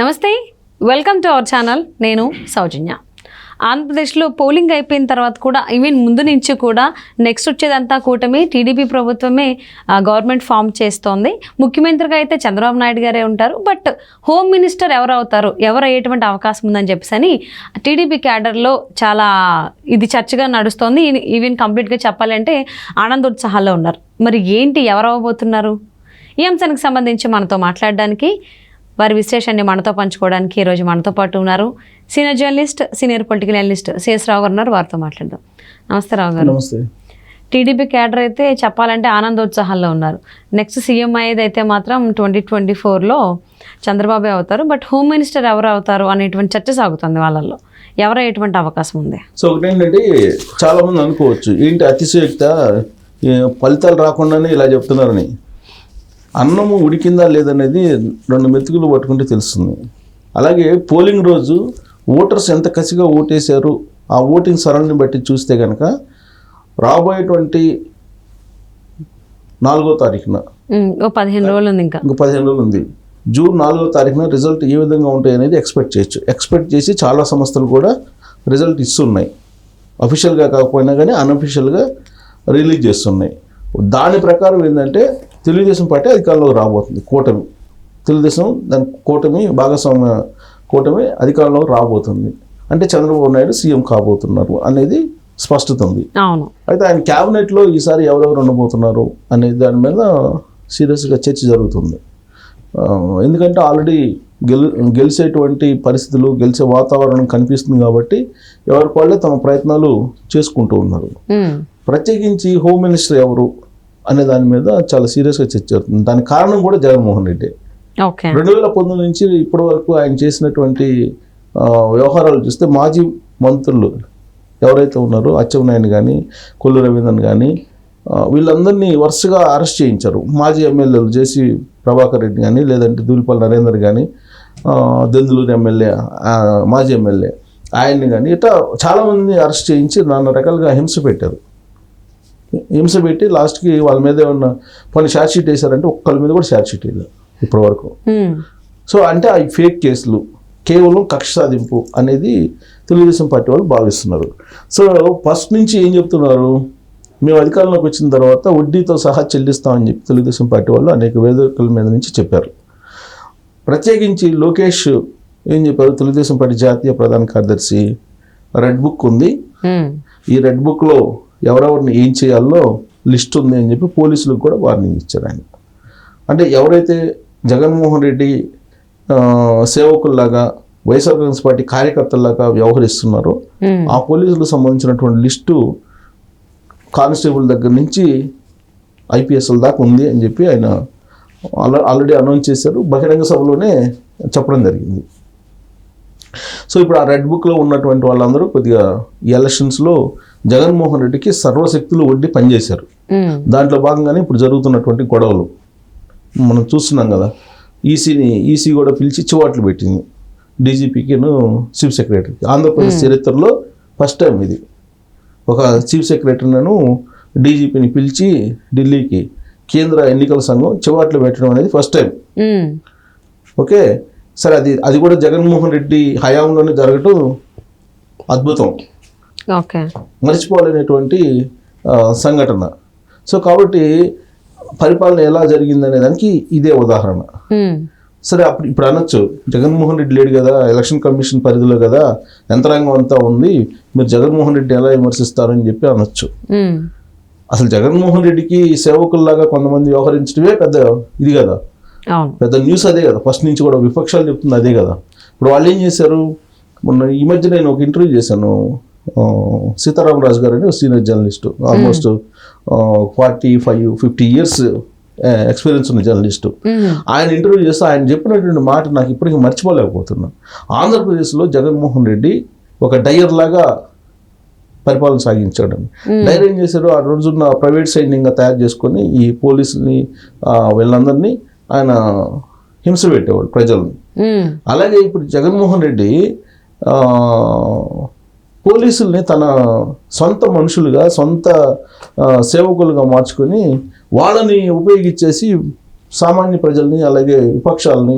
నమస్తే, welcome to our channel. నేను సౌజన్య. ఆంధ్రప్రదేశ్లో పోలింగ్ అయిపోయిన తర్వాత కూడా ఈవెన్ ముందు నుంచి కూడా నెక్స్ట్ వచ్చేదంతా కూటమి, టీడీపీ ప్రభుత్వమే గవర్నమెంట్ ఫామ్ చేస్తోంది. ముఖ్యమంత్రిగా అయితే చంద్రబాబు నాయుడు గారే ఉంటారు. బట్ హోమ్ మినిస్టర్ ఎవరు అవుతారు, ఎవరు అయ్యేటువంటి అవకాశం ఉందని చెప్పేసి టీడీపీ క్యాడర్లో చాలా ఇది చర్చగా నడుస్తోంది. ఈవెన్ కంప్లీట్గా చెప్పాలంటే ఆనందోత్సాహాల్లో ఉన్నారు. మరి ఏంటి, ఎవరు అవ్వబోతున్నారు? ఈ అంశానికి సంబంధించి మనతో మాట్లాడడానికి, వారి విశ్లేషణని మనతో పంచుకోవడానికి ఈరోజు మనతో పాటు ఉన్నారు senior journalist, senior political analyst CS Rao గారు ఉన్నారు. వారితో మాట్లాడదాం. నమస్తే రావు గారు. నమస్తే. టీడీపీ క్యాడర్ అయితే చెప్పాలంటే ఆనందోత్సాహాల్లో ఉన్నారు. నెక్స్ట్ సీఎం అయ్యేది అయితే మాత్రం 2024లో చంద్రబాబు అవుతారు. బట్ హోమ్ మినిస్టర్ ఎవరు అవుతారు అనేటువంటి చర్చ సాగుతుంది వాళ్ళల్లో. ఎవరు అయ్యేటువంటి అవకాశం ఉంది? సో ఒకటి ఏంటంటే, చాలా మంది అనుకోవచ్చు ఏంటి అతిశయోక్త, ఫలితాలు రాకుండానే ఇలా చెప్తున్నారని. అన్నము ఉడికిందా లేదనేది 2 మెతుకులు పట్టుకుంటే తెలుస్తుంది. అలాగే పోలింగ్ రోజు ఓటర్స్ ఎంత కసిగా ఓటేశారు, ఆ ఓటింగ్ సరళిని బట్టి చూస్తే కనుక రాబోయేటువంటి 4వ తారీఖున 15 రోజులు ఉంది, ఇంకా 15 రోజులు ఉంది, జూన్ 4వ తారీఖున రిజల్ట్ ఏ విధంగా ఉంటాయి అనేది ఎక్స్పెక్ట్ చేయొచ్చు. ఎక్స్పెక్ట్ చేసి చాలా సంస్థలు కూడా రిజల్ట్ ఇస్తున్నాయి. అఫీషియల్గా కాకపోయినా కానీ అన్అఫీషియల్గా రిలీజ్ చేస్తున్నాయి. దాని ప్రకారం ఏంటంటే తెలుగుదేశం పార్టీ అధికారంలోకి రాబోతుంది. కూటమి, తెలుగుదేశం దాని కూటమి భాగస్వామ్య కూటమి అధికారంలోకి రాబోతుంది. అంటే చంద్రబాబు నాయుడు సీఎం కాబోతున్నారు అనేది స్పష్టత ఉంది. అవును. అయితే ఆయన క్యాబినెట్లో ఈసారి ఎవరెవరు ఉండబోతున్నారు అనే దాని మీద సీరియస్గా చర్చ జరుగుతుంది. ఎందుకంటే ఆల్రెడీ గెలిచేటువంటి పరిస్థితులు, గెలిచే వాతావరణం కనిపిస్తుంది కాబట్టి ఎవరికి వాళ్ళే తమ ప్రయత్నాలు చేసుకుంటూ ఉన్నారు. ప్రత్యేకించి హోమ్ మినిస్టర్ ఎవరు అనే దాని మీద చాలా సీరియస్గా చర్చ జరుగుతుంది. దానికి కారణం కూడా జగన్మోహన్ రెడ్డి. 2019 నుంచి ఇప్పటి వరకు ఆయన చేసినటువంటి వ్యవహారాలు చూస్తే మాజీ మంత్రులు ఎవరైతే ఉన్నారో అచ్చెన్నాయుడు కానీ, కొల్లు రవీంద్రన్ కానీ, వీళ్ళందరినీ వరుసగా అరెస్ట్ చేయించారు. మాజీ ఎమ్మెల్యేలు జేసీ ప్రభాకర్ రెడ్డి కానీ, లేదంటే దూలిపల్లి నరేందర్ కానీ, దెందులూరు ఎమ్మెల్యే మాజీ ఎమ్మెల్యే ఆయన్ని కానీ, ఇట్లా చాలామందిని అరెస్ట్ చేయించి నానా రకాలుగా హింస పెట్టి లాస్ట్కి వాళ్ళ మీద ఏమన్నా కొన్ని ఛార్జ్ షీట్ వేశారంటే ఒక్కళ్ళ మీద కూడా ఛార్జ్ షీట్ వేయలేదు ఇప్పటి వరకు. సో అంటే అవి ఫేక్ కేసులు, కేవలం కక్ష సాధింపు అనేది తెలుగుదేశం పార్టీ వాళ్ళు భావిస్తున్నారు. సో ఫస్ట్ నుంచి ఏం చెప్తున్నారు, మేము అధికారంలోకి వచ్చిన తర్వాత వడ్డీతో సహా చెల్లిస్తామని చెప్పి తెలుగుదేశం పార్టీ వాళ్ళు అనేక వేదికల మీద నుంచి చెప్పారు. ప్రత్యేకించి లోకేష్ ఏం చెప్పారు, తెలుగుదేశం పార్టీ జాతీయ ప్రధాన కార్యదర్శి రెడ్ బుక్ ఉంది, ఈ రెడ్ బుక్లో ఎవరెవరిని ఏం చేయాలో లిస్ట్ ఉంది అని చెప్పి పోలీసులకు కూడా వార్నింగ్ ఇచ్చారు ఆయన. అంటే ఎవరైతే జగన్మోహన్ రెడ్డి సేవకుల్లాగా, వైఎస్ఆర్ కాంగ్రెస్ పార్టీ కార్యకర్తల్లాగా వ్యవహరిస్తున్నారో ఆ పోలీసులకు సంబంధించినటువంటి లిస్టు కానిస్టేబుల్ దగ్గర నుంచి ఐపీఎస్ల దాకా ఉంది అని చెప్పి ఆయన ఆల్రెడీ అనౌన్స్ చేశారు. బహిరంగ సభలోనే చెప్పడం జరిగింది. సో ఇప్పుడు ఆ రెడ్ బుక్లో ఉన్నటువంటి వాళ్ళందరూ కొద్దిగా ఈ ఎలక్షన్స్లో జగన్మోహన్ రెడ్డికి సర్వశక్తులు ఒడ్డి పనిచేశారు. దాంట్లో భాగంగానే ఇప్పుడు జరుగుతున్నటువంటి గొడవలు మనం చూస్తున్నాం కదా. ఈసీ కూడా పిలిచి చివాట్లు పెట్టింది డీజీపీకిను చీఫ్ సెక్రటరీకి. ఆంధ్రప్రదేశ్ చరిత్రలో ఫస్ట్ టైం ఇది. ఒక చీఫ్ సెక్రటరీను డీజీపీని పిలిచి ఢిల్లీకి కేంద్ర ఎన్నికల సంఘం చివాట్లు పెట్టడం అనేది ఫస్ట్ టైం. ఓకే, సరే, అది కూడా జగన్మోహన్ రెడ్డి హయాంలోనే జరగటం అద్భుతం, మర్చిపోలేనటువంటి సంఘటన. సో కాబట్టి పరిపాలన ఎలా జరిగిందనే దానికి ఇదే ఉదాహరణ. సరే, ఇప్పుడు అనొచ్చు జగన్మోహన్ రెడ్డి లేడు కదా, ఎలక్షన్ కమిషన్ పరిధిలో కదా యంత్రాంగం అంతా ఉంది, మీరు జగన్మోహన్ రెడ్డి ఎలా విమర్శిస్తారని చెప్పి అనొచ్చు. అసలు జగన్మోహన్ రెడ్డికి సేవకుల్లాగా కొంతమంది వ్యవహరించడమే పెద్ద ఇది కదా, పెద్ద న్యూస్ అదే కదా. ఫస్ట్ నుంచి కూడా విపక్షాలు చెప్తుంది అదే కదా. ఇప్పుడు వాళ్ళు ఏం చేశారు, మొన్న ఈ మధ్య నేను ఒక ఇంటర్వ్యూ చేశాను, సీతారామరాజు గారు అని senior journalist, almost 45-50 years experience ఉన్న జర్నలిస్టు. ఆయన ఇంటర్వ్యూ చేస్తే ఆయన చెప్పినటువంటి మాట నాకు ఇప్పటికీ మర్చిపోలేకపోతున్నాను. ఆంధ్రప్రదేశ్లో జగన్మోహన్ రెడ్డి ఒక డయర్ లాగా పరిపాలన సాగించాడని. డైర్ ఏం చేశారు, ఆ రోజున్న ప్రైవేట్ సైన్యంగా తయారు చేసుకొని ఈ పోలీసుని వీళ్ళందరినీ ఆయన హింస పెట్టేవాడు ప్రజల్ని. అలాగే ఇప్పుడు జగన్మోహన్ రెడ్డి పోలీసుల్ని తన సొంత మనుషులుగా, సొంత సేవకులుగా మార్చుకొని వాళ్ళని ఉపయోగించేసి సామాన్య ప్రజల్ని అలాగే విపక్షాలని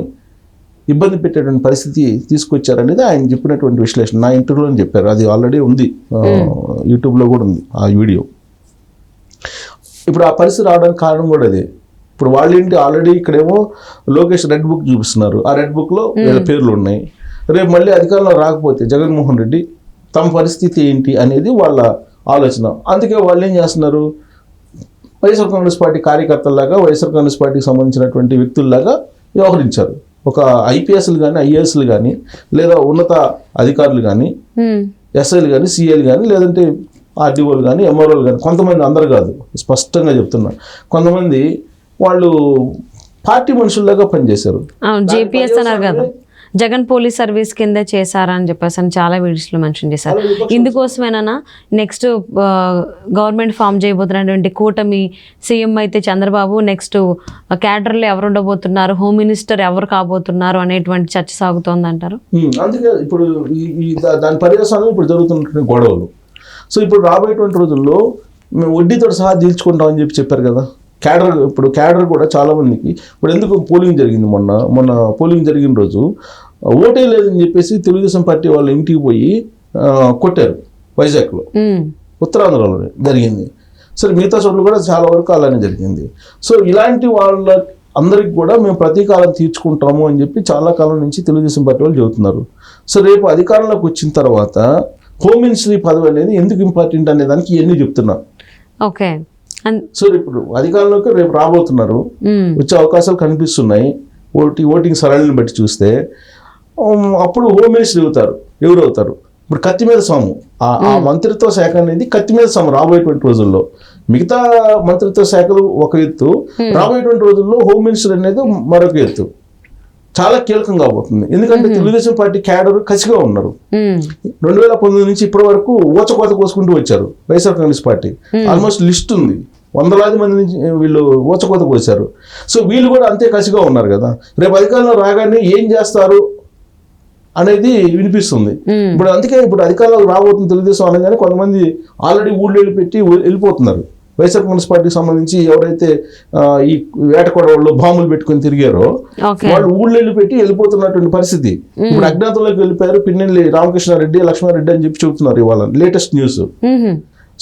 ఇబ్బంది పెట్టేటువంటి పరిస్థితి తీసుకొచ్చారనేది ఆయన చెప్పినటువంటి విశ్లేషణ. నా ఇంటర్వ్యూలో చెప్పారు, అది ఆల్రెడీ ఉంది, యూట్యూబ్లో కూడా ఉంది ఆ వీడియో. ఇప్పుడు ఆ పరిస్థితి రావడానికి కారణం కూడా అదే. ఇప్పుడు వాళ్ళు ఏంటి, ఆల్రెడీ ఇక్కడేమో లోకేష్ రెడ్ బుక్ చూపిస్తున్నారు, ఆ రెడ్ బుక్లో వీళ్ళ పేర్లు ఉన్నాయి. రేపు మళ్ళీ అధికారంలో రాకపోతే జగన్మోహన్ రెడ్డి తమ పరిస్థితి ఏంటి అనేది వాళ్ళ ఆలోచన. అందుకే వాళ్ళు ఏం చేస్తున్నారు, వైఎస్ఆర్ కాంగ్రెస్ పార్టీ కార్యకర్తల్లాగా వైఎస్ఆర్ కాంగ్రెస్ పార్టీకి సంబంధించినటువంటి వ్యక్తుల్లాగా వ్యవహరించారు. ఒక ఐపీఎస్లు కానీ ఐఏఎస్లు కానీ లేదా ఉన్నత అధికారులు కానీ ఎస్ఐలు కానీ సిఐలు కానీ లేదంటే ఆర్డీఓలు కానీ ఎంఆర్ఓలు కానీ, కొంతమంది, అందరు కాదు, స్పష్టంగా చెప్తున్నా, కొంతమంది వాళ్ళు పార్టీ మనుషుల్లాగా పనిచేశారు. జేపీఎస్ అన్నారు కదా, జగన్ పోలీస్ సర్వీస్ కింద చేశారని చెప్పేసి అని చాలా వీడియోస్లో మెన్షన్ చేశారు. ఇందుకోసమేనా నెక్స్ట్ గవర్నమెంట్ ఫామ్ చేయబోతున్నటువంటి కూటమి సీఎం అయితే చంద్రబాబు, నెక్స్ట్ క్యాడర్లో ఎవరు ఉండబోతున్నారు, హోమ్ మినిస్టర్ ఎవరు కాబోతున్నారు అనేటువంటి చర్చ సాగుతోంది అంటారు. అందుకే ఇప్పుడు దాని పర్యవసానం ఇప్పుడు జరుగుతున్నటువంటి గొడవలు. సో ఇప్పుడు రాబోయేటువంటి రోజుల్లో మేము వడ్డీతో సహా తీర్చుకుంటామని చెప్పారు కదా క్యాడర్. ఇప్పుడు క్యాడర్ కూడా చాలామందికి ఇప్పుడు ఎందుకు పోలింగ్ జరిగింది, మొన్న పోలింగ్ జరిగిన రోజు ఓటే లేదని చెప్పేసి తెలుగుదేశం పార్టీ వాళ్ళ ఇంటికి పోయి కొట్టారు వైజాగ్లో, ఉత్తరాంధ్రలో జరిగింది. సరే మిగతా చోట్ల కూడా చాలా వరకు అలానే జరిగింది. సో ఇలాంటి వాళ్ళ అందరికి కూడా మేము ప్రతీకారం తీర్చుకుంటాము అని చెప్పి చాలా కాలం నుంచి తెలుగుదేశం పార్టీ వాళ్ళు చెబుతున్నారు. సో రేపు అధికారంలోకి వచ్చిన తర్వాత హోమ్ మినిస్ట్రీ పదవి అనేది ఎందుకు ఇంపార్టెంట్ అనే దానికి ఇవన్నీ చెప్తున్నా. ఓకే. సో ఇప్పుడు అధికారంలోకి రేపు రాబోతున్నారు, వచ్చే అవకాశాలు కనిపిస్తున్నాయి ఓటింగ్ సరళిని బట్టి చూస్తే. అప్పుడు హోమ్ మినిస్టర్ ఎవరు అవుతారు? ఇప్పుడు కత్తి మీద సాము, ఆ మంత్రిత్వ శాఖ అనేది కత్తి మీద సాము రాబోయేటువంటి రోజుల్లో. మిగతా మంత్రిత్వ శాఖలు ఒక ఎత్తు, రాబోయేటువంటి రోజుల్లో హోమ్ మినిస్టర్ అనేది మరొక ఎత్తు. చాలా కీలకం కాబోతుంది. ఎందుకంటే తెలుగుదేశం పార్టీ క్యాడర్ కసిగా ఉన్నారు. 2019 నుంచి ఇప్పటి వరకు ఊచకోత కోసుకుంటూ వచ్చారు YSR Congress party. Almost list ఉంది, వందలాది మంది నుంచి వీళ్ళు ఊచకోత కోసారు. సో వీళ్ళు కూడా అంతే కసిగా ఉన్నారు కదా. రేపు అధికారంలో రాగానే ఏం చేస్తారు అనేది వినిపిస్తుంది. ఇప్పుడు అందుకే ఇప్పుడు అధికారంలోకి రాబోతుంది తెలుగుదేశం అనగానే కొంతమంది ఆల్రెడీ ఊళ్ళో పెట్టి వెళ్ళిపోతున్నారు. వైఎస్ఆర్ కాంగ్రెస్ పార్టీకి సంబంధించి ఎవరైతే ఈ వేటకొడవల్లో బాంబులు పెట్టుకుని తిరిగారో వాళ్ళు ఊళ్ళో పెట్టి వెళ్ళిపోతున్నటువంటి పరిస్థితి. ఇప్పుడు అజ్ఞాతంలోకి వెళ్ళిపోయారు పిన్నెల్లి రామకృష్ణారెడ్డి, లక్ష్మారెడ్డి అని చెప్పి చెబుతున్నారు ఇవాళ లేటెస్ట్ న్యూస్.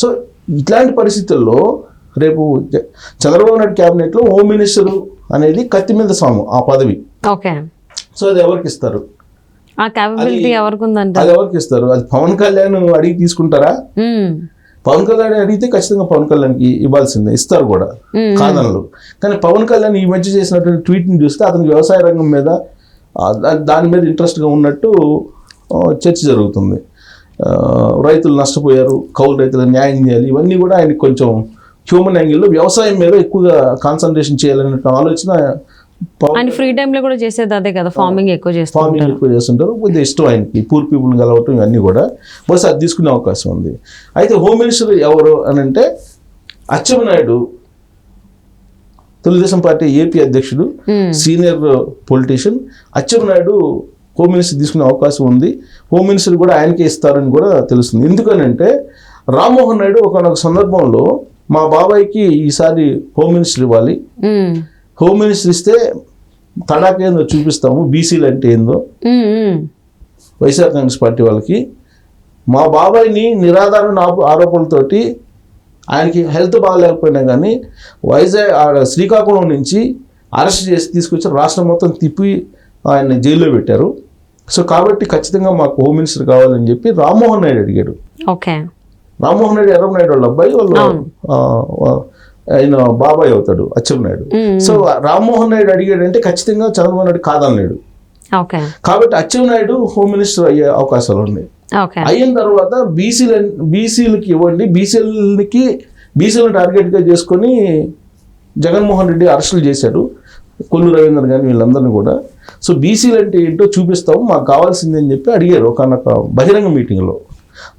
సో ఇట్లాంటి పరిస్థితుల్లో రేపు చంద్రబాబు నాయుడు క్యాబినెట్లో హోమ్ మినిస్టర్ అనేది కత్తి మీద సాము ఆ పదవి. సో అది ఎవరికి ఇస్తారు? అది ఎవరికి ఇస్తారు? అది పవన్ కళ్యాణ్ అడిగి తీసుకుంటారా? పవన్ కళ్యాణ్ అడిగితే ఖచ్చితంగా పవన్ కళ్యాణ్కి ఇవ్వాల్సిందే, ఇస్తారు కూడా, కాదనలు. కానీ పవన్ కళ్యాణ్ ఈ మధ్య చేసినటువంటి ట్వీట్ని చూస్తే అతనికి వ్యవసాయ రంగం మీద దాని మీద ఇంట్రెస్ట్గా ఉన్నట్టు చర్చ జరుగుతుంది. రైతులు నష్టపోయారు, కౌలు రైతులకు న్యాయం చేయాలి, ఇవన్నీ కూడా ఆయనకి కొంచెం హ్యూమన్ యాంగిల్లో వ్యవసాయం మీద ఎక్కువగా కాన్సన్ట్రేషన్ చేయాలనే ఆలోచన. ఆయన ఫ్రీ టైంలో కూడా చేసేది అదే కదా, ఫార్మింగ్ ఎక్కువ చేస్తుంటారు. కొద్దిగా ఇష్టం ఆయనకి పూర్ పీపుల్ని కలవటం ఇవన్నీ కూడా, బస్ అది తీసుకునే అవకాశం ఉంది. అయితే హోమ్ మినిస్టర్ ఎవరు అని అంటే అచ్చెన్నాయుడు, తెలుగుదేశం పార్టీ ఏపీ అధ్యక్షుడు, senior politician. Atchannaidu home minister తీసుకునే అవకాశం ఉంది. హోమ్ మినిస్టర్ కూడా ఆయనకే ఇస్తారని కూడా తెలుస్తుంది. ఎందుకనంటే రామ్మోహన్ నాయుడు ఒకనొక సందర్భంలో మా బాబాయ్కి ఈసారి హోమ్ మినిస్టర్ ఇవ్వాలి, హోమ్ మినిస్టర్ ఇస్తే తడాకేందో చూపిస్తాము, బీసీలు అంటే ఏందో వైఎస్ఆర్ కాంగ్రెస్ పార్టీ వాళ్ళకి. మా బాబాయ్ని నిరాధారణ ఆరోపణలతోటి ఆయనకి హెల్త్ బాగాలేకపోయినా కానీ శ్రీకాకుళం నుంచి అరెస్ట్ చేసి తీసుకొచ్చి రాష్ట్రం మొత్తం తిప్పి ఆయన జైల్లో పెట్టారు. సో కాబట్టి ఖచ్చితంగా మాకు హోమ్ మినిస్టర్ కావాలని చెప్పి రామ్మోహన్ నాయుడు అడిగాడు. రామ్మోహన్ నాయుడు ఎర్రమనాయుడు వాళ్ళ అబ్బాయి, వాళ్ళు ఆయన బాబాయ్ అవుతాడు అచ్చెన్నాయుడు. సో రామ్మోహన్ నాయుడు అడిగాడంటే ఖచ్చితంగా చంద్రబాబు నాయుడు కాదన్నాడు. కాబట్టి అచ్చెన్నాయుడు హోమ్ మినిస్టర్ అయ్యే అవకాశాలు ఉన్నాయి. అయిన తర్వాత బీసీలకి ఇవ్వండి, బీసీలను టార్గెట్గా చేసుకొని జగన్మోహన్ రెడ్డి అరెస్టులు చేశాడు, కొల్లు రవీంద్ర కానీ వీళ్ళందరినీ కూడా. సో బీసీలు అంటే ఏంటో చూపిస్తాము, మాకు కావాల్సింది అని చెప్పి అడిగారు ఒక బహిరంగ మీటింగ్లో.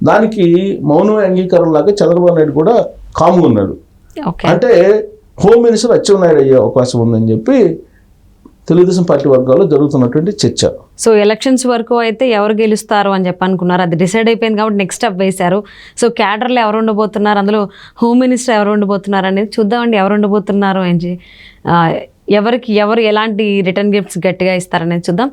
దానికి మౌనం అంగీకారం లాగా చంద్రబాబు నాయుడు కూడా కామ్గా ఉన్నాడు. అంటే హోమ్ మినిస్టర్ అచ్చెన్నాయుడు అయ్యే అవకాశం ఉందని చెప్పి తెలుగుదేశం పార్టీ వర్గాల్లో జరుగుతున్నటువంటి చర్చ. సో ఎలక్షన్స్ వరకు అయితే ఎవరు గెలుస్తారు అని చెప్పి అనుకున్నారు, అది డిసైడ్ అయిపోయింది కాబట్టి నెక్స్ట్ స్టెప్ వేశారు. సో క్యాడర్లో ఎవరు ఉండబోతున్నారు, అందులో హోమ్ మినిస్టర్ ఎవరు ఉండబోతున్నారు అనేది చూద్దామండి. ఎవరు ఉండబోతున్నారు అని ఎవరు ఎలాంటి రిటర్న్ గిఫ్ట్స్ గట్టిగా ఇస్తారనేది చూద్దాం.